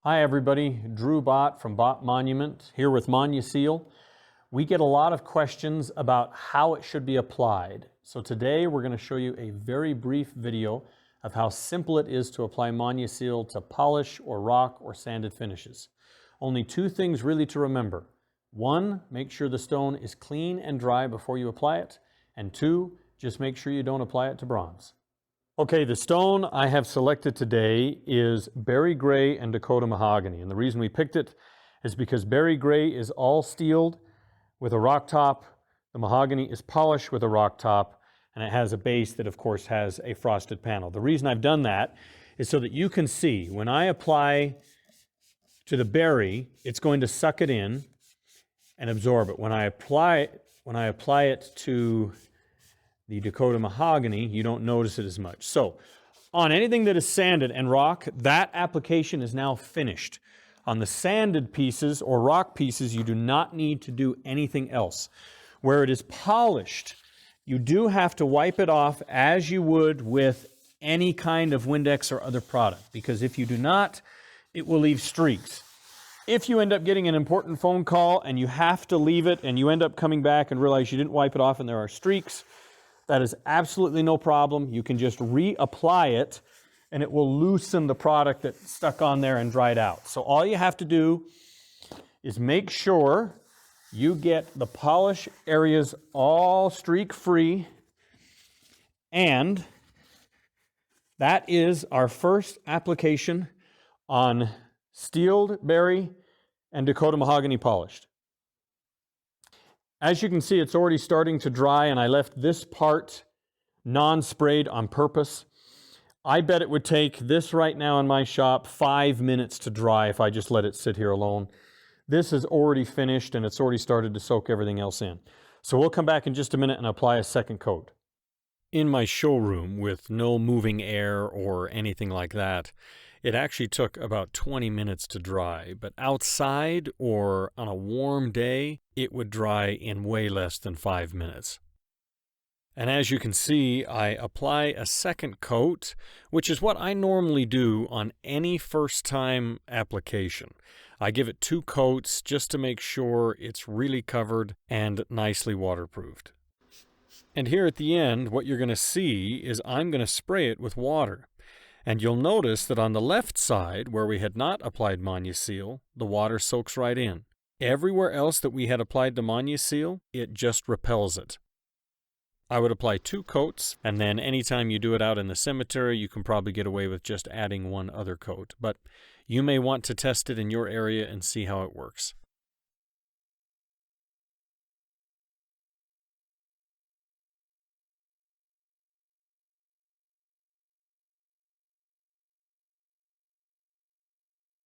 Hi everybody, Drew Bott from Bott Monument here with Monuseal. We get a lot of questions about how it should be applied. So today we're going to show you a very brief video of how simple it is to apply Monuseal to polish or rock or sanded finishes. Only two things really to remember. One, make sure the stone is clean and dry before you apply it. And two, just make sure you don't apply it to bronze. Okay, the stone I have selected today is Berry Gray and Dakota Mahogany. And the reason we picked it is because Berry Gray is all steeled with a rock top. The mahogany is polished with a rock top, and it has a base that, of course, has a frosted panel. The reason I've done that is so that you can see when I apply to the berry, it's going to suck it in and absorb it. When I apply it to the Dakota Mahogany, you don't notice it as much. So on anything that is sanded and rock, that application is now finished. On the sanded pieces or rock pieces, you do not need to do anything else. Where it is polished, you do have to wipe it off as you would with any kind of Windex or other product, because if you do not, it will leave streaks. If you end up getting an important phone call and you have to leave it and you end up coming back and realize you didn't wipe it off and there are streaks, that is absolutely no problem. You can just reapply it and it will loosen the product that's stuck on there and dried out. So all you have to do is make sure you get the polish areas all streak free, and that is our first application on steeled berry and Dakota Mahogany polished. As you can see, it's already starting to dry, and I left this part non-sprayed on purpose. I bet it would take this right now in my shop 5 minutes to dry if I just let it sit here alone. This is already finished, and it's already started to soak everything else in. So we'll come back in just a minute and apply a second coat. In my showroom with no moving air or anything like that, it actually took about 20 minutes to dry, but outside or on a warm day, it would dry in way less than 5 minutes. And as you can see, I apply a second coat, which is what I normally do on any first-time application. I give it 2 coats just to make sure it's really covered and nicely waterproofed. And here at the end, what you're going to see is I'm going to spray it with water. And you'll notice that on the left side, where we had not applied Monuseal, the water soaks right in. Everywhere else that we had applied the Monuseal, it just repels it. I would apply 2 coats, and then anytime you do it out in the cemetery, you can probably get away with just adding 1 other coat. But you may want to test it in your area and see how it works.